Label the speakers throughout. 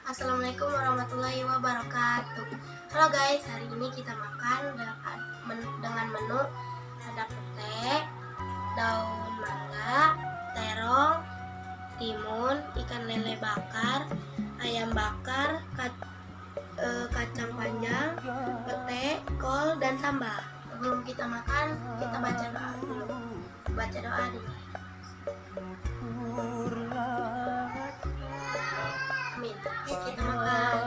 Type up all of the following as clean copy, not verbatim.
Speaker 1: Assalamualaikum warahmatullahi wabarakatuh. Halo guys, hari ini kita makan dengan menu ada pete, daun mangga, terong, timun, ikan lele bakar, ayam bakar, kacang panjang, pete, kol, dan sambal. Sebelum kita makan, kita baca doa dulu. Baca doa dulu. Amin. Yuk kita makan.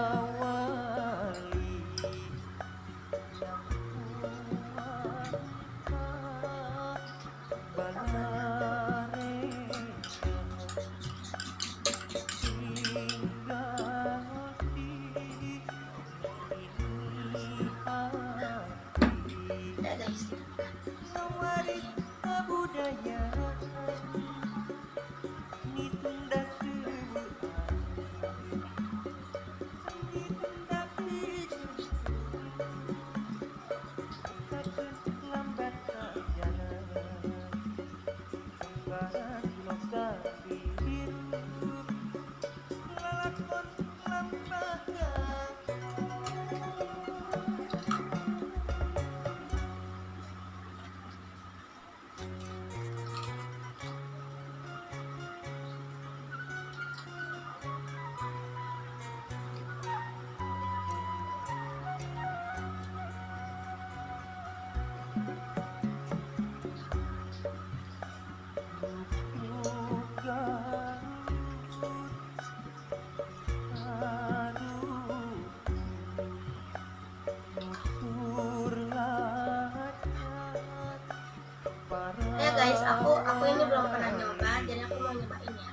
Speaker 1: Ya guys, ya guys, aku ini belum pernah nyoba, jadi aku mau nyobain ya.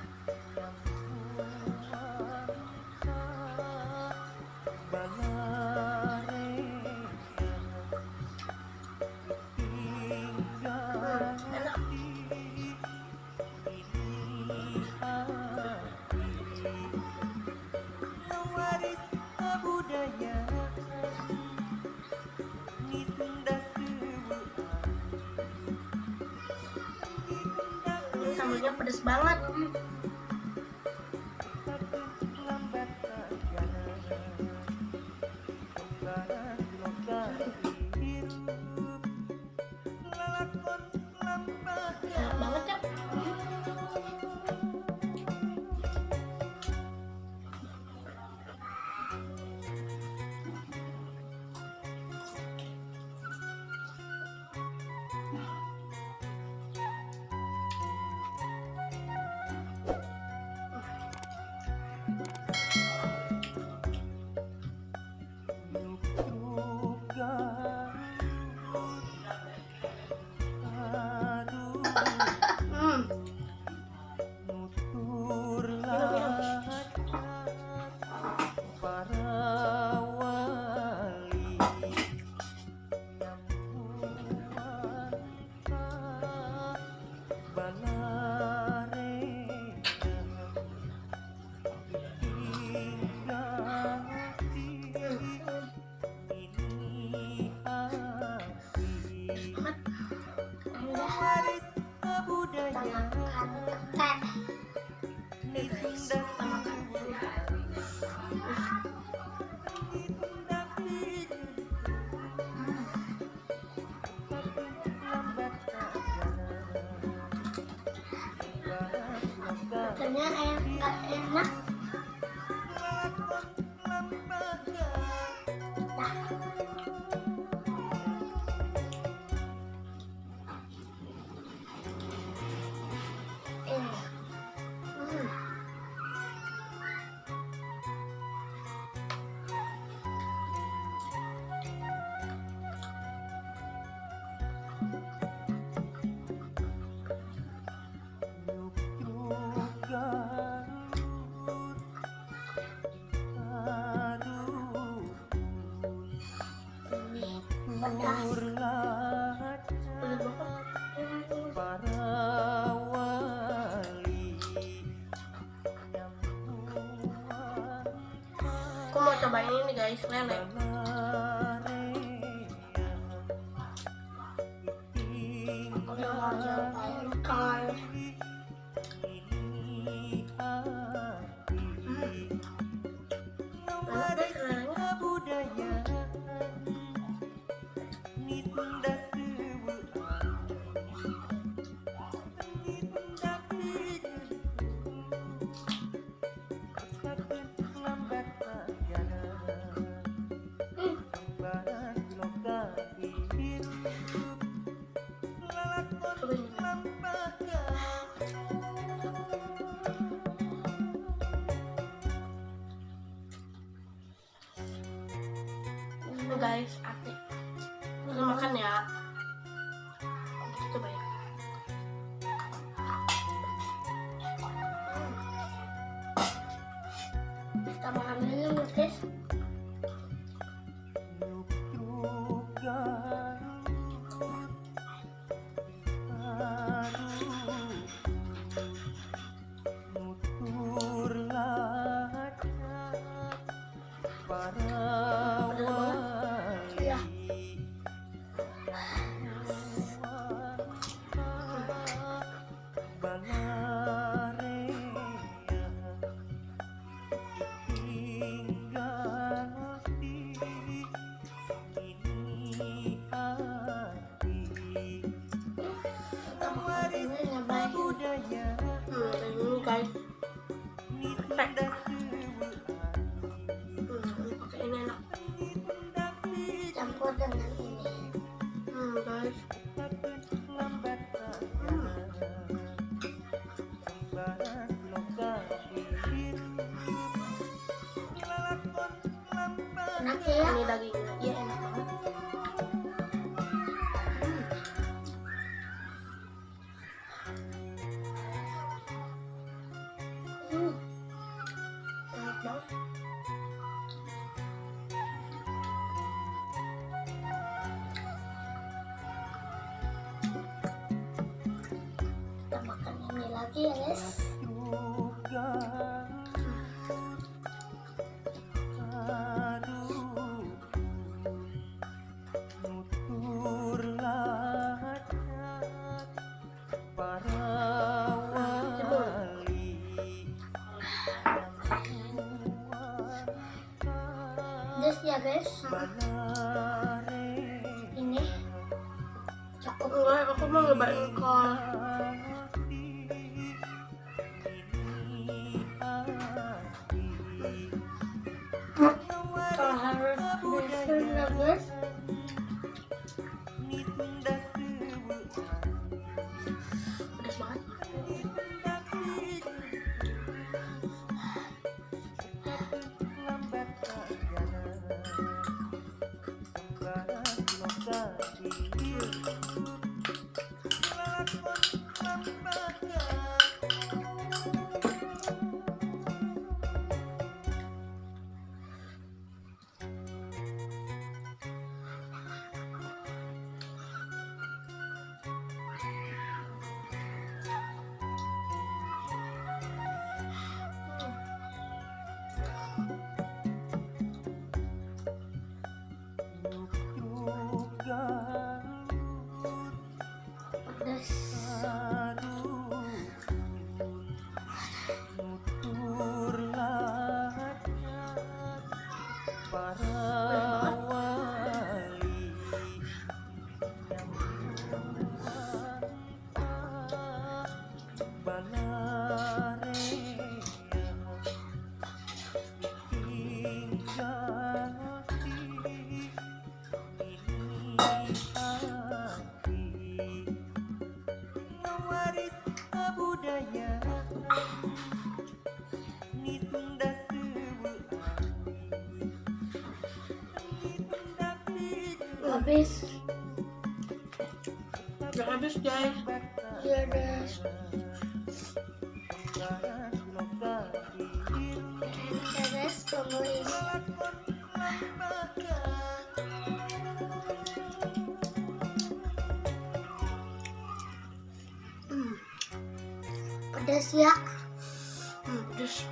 Speaker 1: Enak. Ini sambalnya pedas banget. Enak banget ya. Ternyata enak. Aku mau cobain ini guys, lele. Kita makan ini nyobain. Ini guys. Pakai ini enak. Campur dengan ini. Guys. Enak ya? Ini dagingnya, iya enak banget. Enak banget. Kita makan ini lagi ya guys. Pedas ya guys. Ini cukup. Enggak, aku mau nyobain kol. Harus disun ya guys. Pedas banget. Habis. Udah habis guys. Iya guys. Ya guys, tungguin. Pedas ya. Pedas.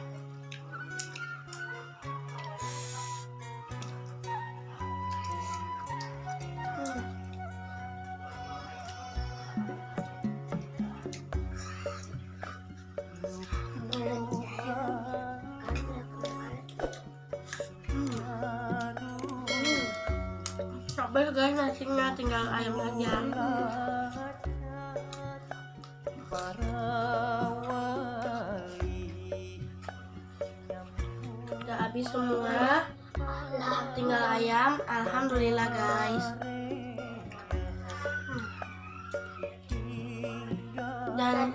Speaker 1: Sabar guys, nasinya tinggal ayam aja. Udah habis semua, tinggal ayam. Alhamdulillah guys. Dan